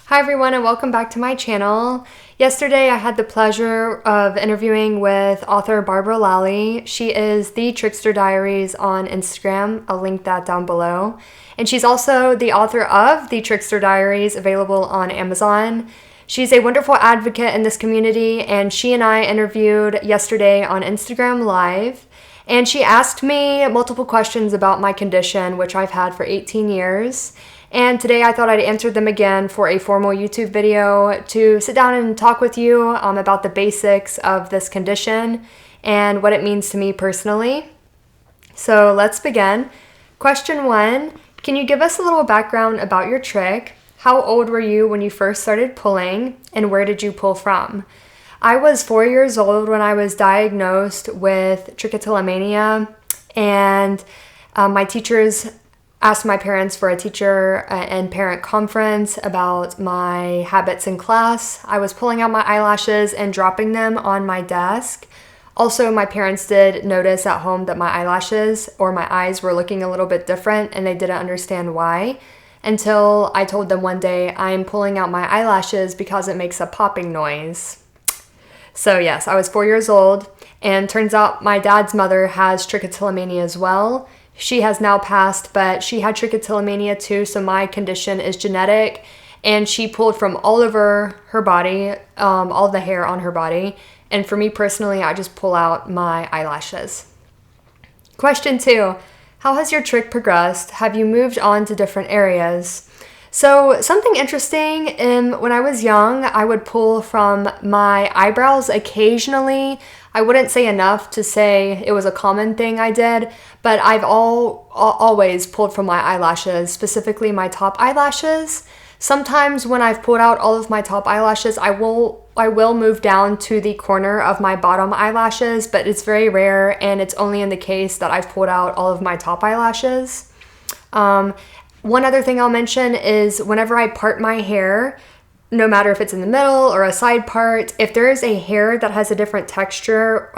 Hi everyone and welcome back to my channel. Yesterday I had the pleasure of interviewing with author Barbara Lally. She is the Trickster Diaries on Instagram. I'll link that down below. And she's also the author of the Trickster Diaries, available on Amazon. She's a wonderful advocate in this community, and she and I interviewed yesterday on Instagram Live. And she asked me multiple questions about my condition, which I've had for 18 years. And today I thought I'd answer them again for a formal YouTube video to sit down and talk with you about the basics of this condition and what it means to me personally. So let's begin. Question 1, can you give us a little background about your trick? How old were you when you first started pulling, and where did you pull from? I was 4 years old when I was diagnosed with Trichotillomania, and my teachers asked my parents for a teacher and parent conference about my habits in class. I was pulling out my eyelashes and dropping them on my desk. Also, my parents did notice at home that my eyelashes or my eyes were looking a little bit different, and they didn't understand why until I told them one day, I'm pulling out my eyelashes because it makes a popping noise. So yes, I was 4 years old, and turns out my dad's mother has trichotillomania as well. She has now passed, but she had trichotillomania too, so my condition is genetic, and she pulled from all over her body, all the hair on her body, and for me personally, I just pull out my eyelashes. Question 2, how has your trick progressed? Have you moved on to different areas? So something interesting, when I was young, I would pull from my eyebrows occasionally. I wouldn't say enough to say it was a common thing I did, but I've always pulled from my eyelashes, specifically my top eyelashes. Sometimes when I've pulled out all of my top eyelashes, I will move down to the corner of my bottom eyelashes, but it's very rare, and it's only in the case that I've pulled out all of my top eyelashes. One other thing I'll mention is whenever I part my hair, no matter if it's in the middle or a side part, if there is a hair that has a different texture,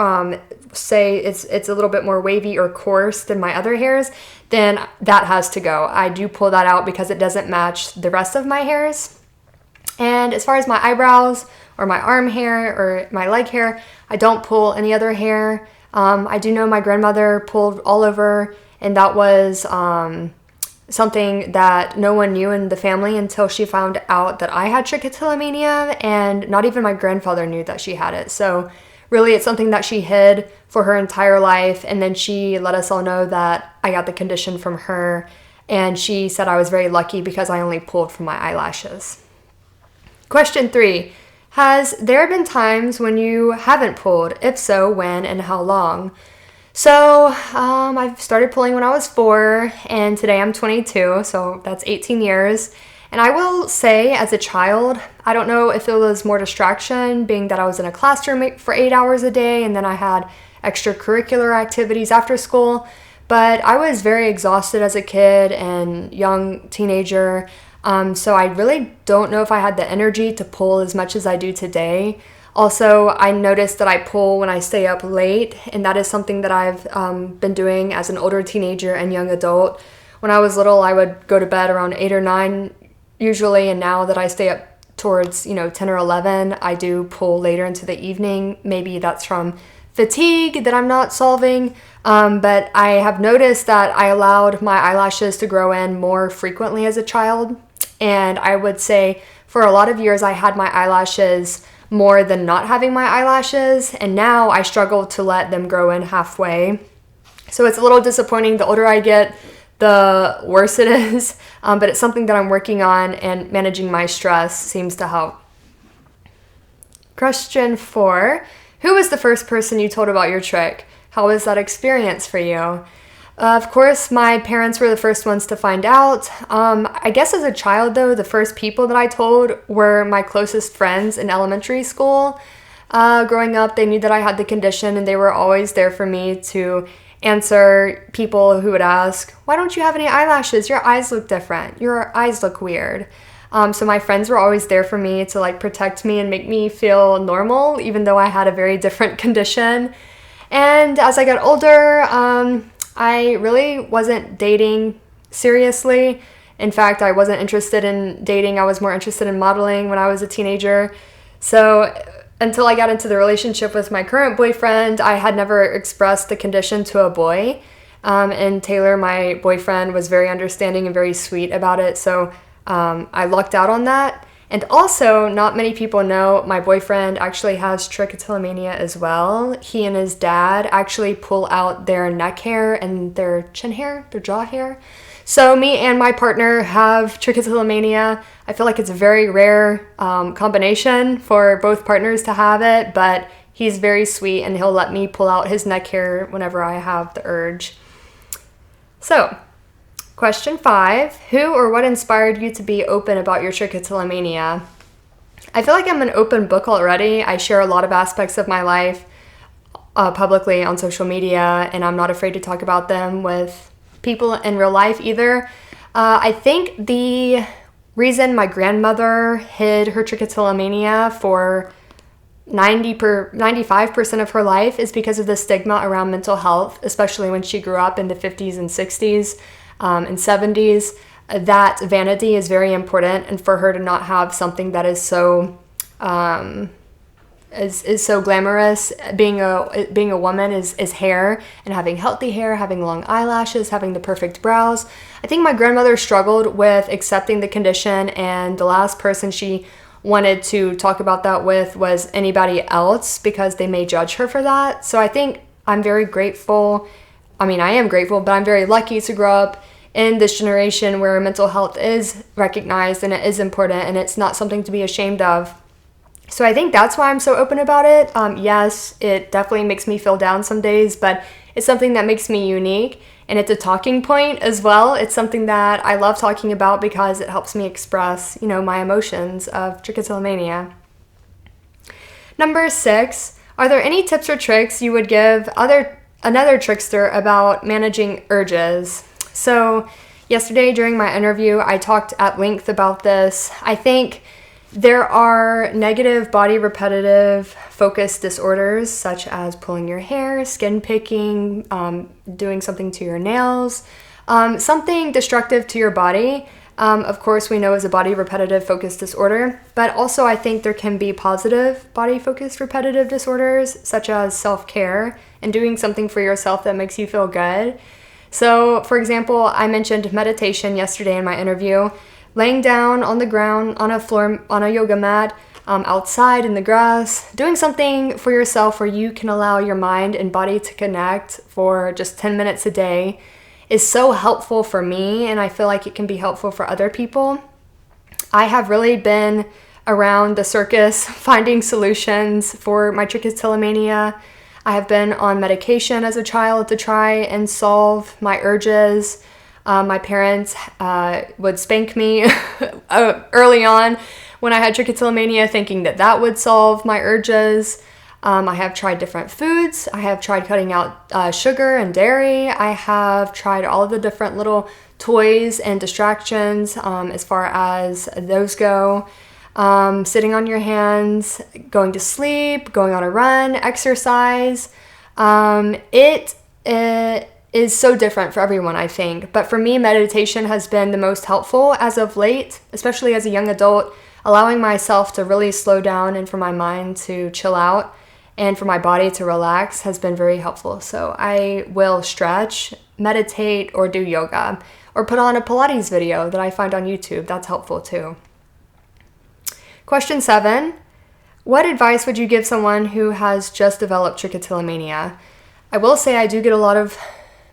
say it's a little bit more wavy or coarse than my other hairs, then that has to go. I do pull that out because it doesn't match the rest of my hairs. And as far as my eyebrows or my arm hair or my leg hair, I don't pull any other hair. I do know my grandmother pulled all over, and that was something that no one knew in the family until she found out that I had trichotillomania, and not even my grandfather knew that she had it. So really it's something that she hid for her entire life, and then she let us all know that I got the condition from her, and she said I was very lucky because I only pulled from my eyelashes. Question 3, has there been times when you haven't pulled? If so, when and how long? So I started pulling when I was 4, and today I'm 22, so that's 18 years. And I will say, as a child, I don't know if it was more distraction, being that I was in a classroom for 8 hours a day, and then I had extracurricular activities after school, but I was very exhausted as a kid and young teenager, so I really don't know if I had the energy to pull as much as I do today. Also, I noticed that I pull when I stay up late, and that is something that I've been doing as an older teenager and young adult. When I was little, I would go to bed around 8 or 9 usually, and now that I stay up towards 10 or 11, I do pull later into the evening. Maybe that's from fatigue that I'm not solving, but I have noticed that I allowed my eyelashes to grow in more frequently as a child, and I would say for a lot of years I had my eyelashes more than not having my eyelashes, and now I struggle to let them grow in halfway. So it's a little disappointing. The older I get, the worse it is, but it's something that I'm working on, and managing my stress seems to help. Question 4, who was the first person you told about your trick? How was that experience for you? Of course, my parents were the first ones to find out. I guess as a child, though, the first people that I told were my closest friends in elementary school. Growing up, they knew that I had the condition, and they were always there for me to answer people who would ask, why don't you have any eyelashes? Your eyes look different. Your eyes look weird. So my friends were always there for me to protect me and make me feel normal, even though I had a very different condition. And as I got older, I really wasn't dating seriously In fact, I wasn't interested in dating. I was more interested in modeling when I was a teenager. So until I got into the relationship with my current boyfriend, I had never expressed the condition to a boy. And Taylor, my boyfriend, was very understanding and very sweet about it. So I lucked out on that. And also, not many people know my boyfriend actually has trichotillomania as well. He and his dad actually pull out their neck hair and their chin hair, their jaw hair. So me and my partner have trichotillomania. I feel like it's a very rare combination for both partners to have it, but he's very sweet and he'll let me pull out his neck hair whenever I have the urge. So, question 5, who or what inspired you to be open about your trichotillomania? I feel like I'm an open book already. I share a lot of aspects of my life publicly on social media, and I'm not afraid to talk about them with people in real life either. I think the reason my grandmother hid her trichotillomania for 95% of her life is because of the stigma around mental health, especially when she grew up in the 50s and 60s and 70s. That vanity is very important, and for her to not have something that is so is so glamorous, being a woman is hair, and having healthy hair, having long eyelashes, having the perfect brows. I think my grandmother struggled with accepting the condition, and the last person she wanted to talk about that with was anybody else because they may judge her for that. So I think I'm very grateful. I mean, I am grateful, but I'm very lucky to grow up in this generation where mental health is recognized and it is important and it's not something to be ashamed of. So I think that's why I'm so open about it. Yes, it definitely makes me feel down some days, but it's something that makes me unique. And it's a talking point as well. It's something that I love talking about because it helps me express, my emotions of trichotillomania. Number 6, are there any tips or tricks you would give another trickster about managing urges? So yesterday during my interview, I talked at length about this. I think there are negative body repetitive focus disorders such as pulling your hair, skin picking, doing something to your nails, something destructive to your body. Of course, we know is a body repetitive focus disorder, but also I think there can be positive body focused repetitive disorders such as self-care and doing something for yourself that makes you feel good. So, for example, I mentioned meditation yesterday in my interview. Laying down on the ground, on a floor, on a yoga mat, outside in the grass, doing something for yourself where you can allow your mind and body to connect for just 10 minutes a day is so helpful for me, and I feel like it can be helpful for other people. I have really been around the circus finding solutions for my trichotillomania. I have been on medication as a child to try and solve my urges. My parents would spank me early on when I had trichotillomania, thinking that would solve my urges. I have tried different foods. I have tried cutting out sugar and dairy. I have tried all of the different little toys and distractions as far as those go. Sitting on your hands, going to sleep, going on a run, exercise. It is so different for everyone, I think. But for me, meditation has been the most helpful as of late, especially as a young adult, allowing myself to really slow down and for my mind to chill out and for my body to relax has been very helpful. So I will stretch, meditate, or do yoga, or put on a Pilates video that I find on YouTube. That's helpful too. Question 7, what advice would you give someone who has just developed trichotillomania? I will say I do get a lot of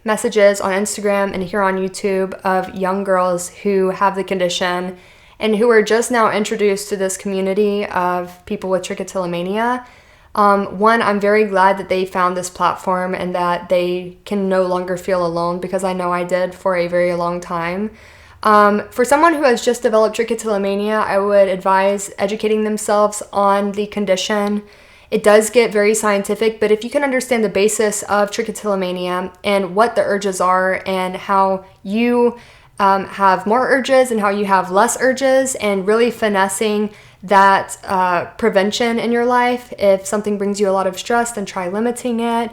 messages on Instagram and here on YouTube of young girls who have the condition and who are just now introduced to this community of people with trichotillomania. One, I'm very glad that they found this platform and that they can no longer feel alone, because I know I did for a very long time. For someone who has just developed trichotillomania, I would advise educating themselves on the condition. It does get very scientific, but if you can understand the basis of trichotillomania and what the urges are and how you have more urges and how you have less urges, and really finessing that prevention in your life. If something brings you a lot of stress, then try limiting it.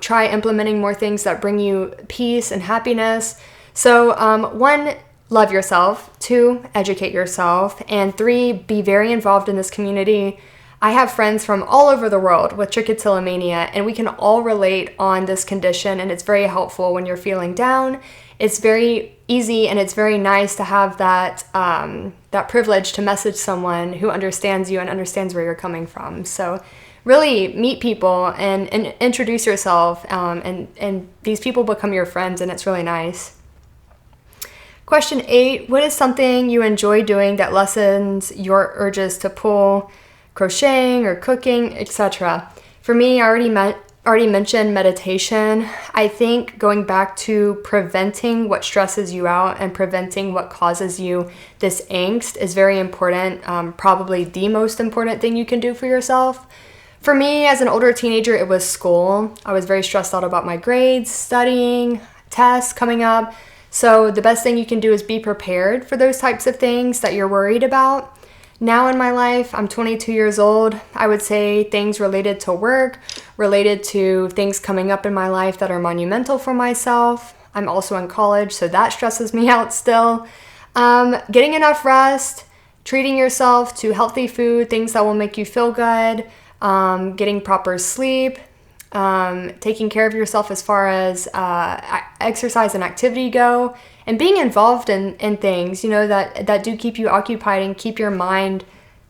Try implementing more things that bring you peace and happiness. So one love yourself. 2, educate yourself. And 3, be very involved in this community. I have friends from all over the world with trichotillomania, and we can all relate on this condition, and it's very helpful when you're feeling down. It's very easy and it's very nice to have that that privilege to message someone who understands you and understands where you're coming from. So really meet people and introduce yourself, and these people become your friends, and it's really nice. Question 8, what is something you enjoy doing that lessens your urges to pull? Crocheting or cooking, etc. For me, I already mentioned meditation. I think going back to preventing what stresses you out and preventing what causes you this angst is very important, probably the most important thing you can do for yourself. For me, as an older teenager, it was school. I was very stressed out about my grades, studying, tests coming up. So the best thing you can do is be prepared for those types of things that you're worried about. Now in my life, I'm 22 years old. I would say things related to work, related to things coming up in my life that are monumental for myself. I'm also in college, so that stresses me out still. Getting enough rest, treating yourself to healthy food, things that will make you feel good, getting proper sleep, taking care of yourself as far as exercise and activity go, and being involved in things, that do keep you occupied and keep your mind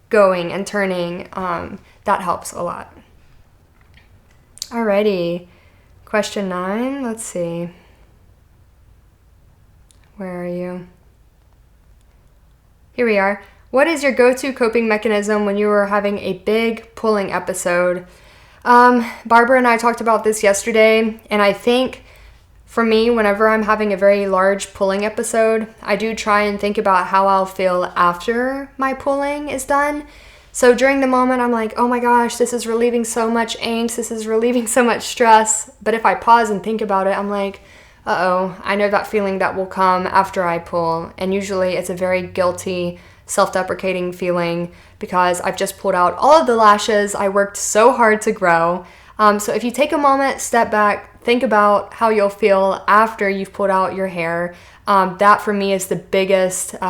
going and turning. That helps a lot. Alrighty, question 9, let's see. Where are you? Here we are. What is your go-to coping mechanism when you are having a big pulling episode? Barbara and I talked about this yesterday, and I think for me, whenever I'm having a very large pulling episode, I do try and think about how I'll feel after my pulling is done. So during the moment, I'm like, oh my gosh, this is relieving so much angst, this is relieving so much stress. But if I pause and think about it, I'm like, uh-oh, I know that feeling that will come after I pull. And usually it's a very guilty, self-deprecating feeling because I've just pulled out all of the lashes I worked so hard to grow. So if you take a moment, step back, think about how you'll feel after you've pulled out your hair. That for me is the biggest thing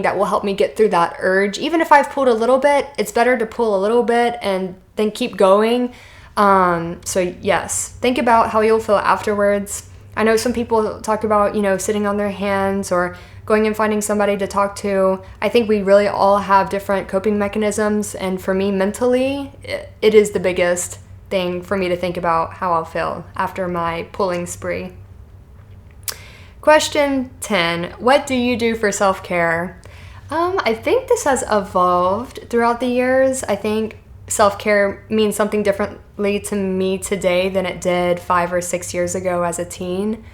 that will help me get through that urge. Even if I've pulled a little bit, it's better to pull a little bit and then keep going. So yes, think about how you'll feel afterwards. I know some people talk about, sitting on their hands or going and finding somebody to talk to. I think we really all have different coping mechanisms. And for me, mentally, it is the biggest thing for me to think about how I'll feel after my pulling spree. Question 10. What do you do for self-care? I think this has evolved throughout the years. I think self-care means something differently to me today than it did 5 or 6 years ago as a teen.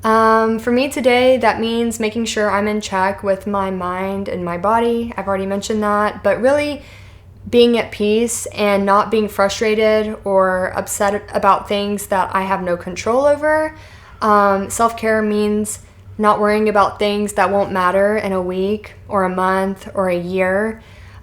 For me today, that means making sure I'm in check with my mind and my body. I've already mentioned that, but really being at peace and not being frustrated or upset about things that I have no control over. Self-care means not worrying about things that won't matter in a week or a month or a year.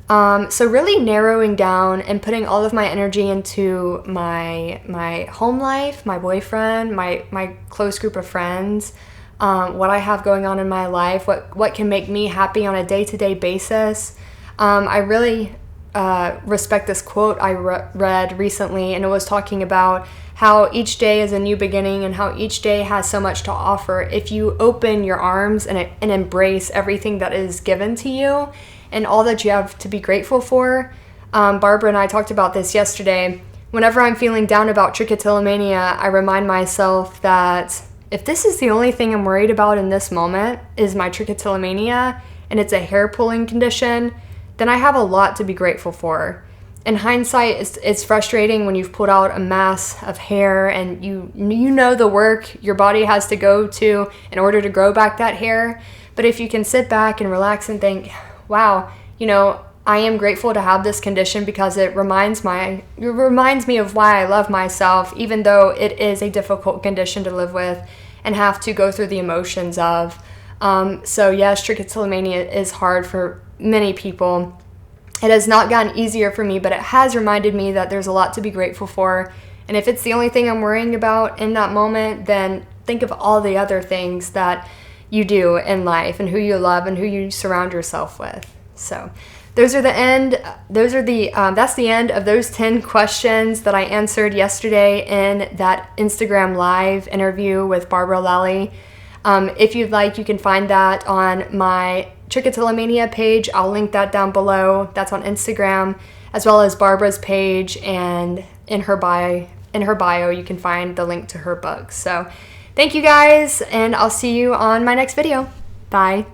So really narrowing down and putting all of my energy into my home life, my boyfriend, my close group of friends, what I have going on in my life, what can make me happy on a day-to-day basis. I really respect this quote I read recently, and it was talking about how each day is a new beginning and how each day has so much to offer if you open your arms and embrace everything that is given to you and all that you have to be grateful for. Barbara and I talked about this yesterday. Whenever I'm feeling down about trichotillomania, I remind myself that if this is the only thing I'm worried about in this moment is my trichotillomania and it's a hair pulling condition, then I have a lot to be grateful for. In hindsight, it's frustrating when you've pulled out a mass of hair and you know the work your body has to go to in order to grow back that hair. But if you can sit back and relax and think, wow, I am grateful to have this condition because it reminds me of why I love myself, even though it is a difficult condition to live with and have to go through the emotions of. So yes, trichotillomania is hard for many people. It has not gotten easier for me, but it has reminded me that there's a lot to be grateful for. And if it's the only thing I'm worrying about in that moment, then think of all the other things that you do in life and who you love and who you surround yourself with. So that's the end of those 10 questions that I answered yesterday in that Instagram live interview with Barbara Lally. If you'd like, you can find that on my Trichotillomania page. I'll link that down below. That's on Instagram, as well as Barbara's page, and in her bio you can find the link to her book. So thank you guys, and I'll see you on my next video. Bye.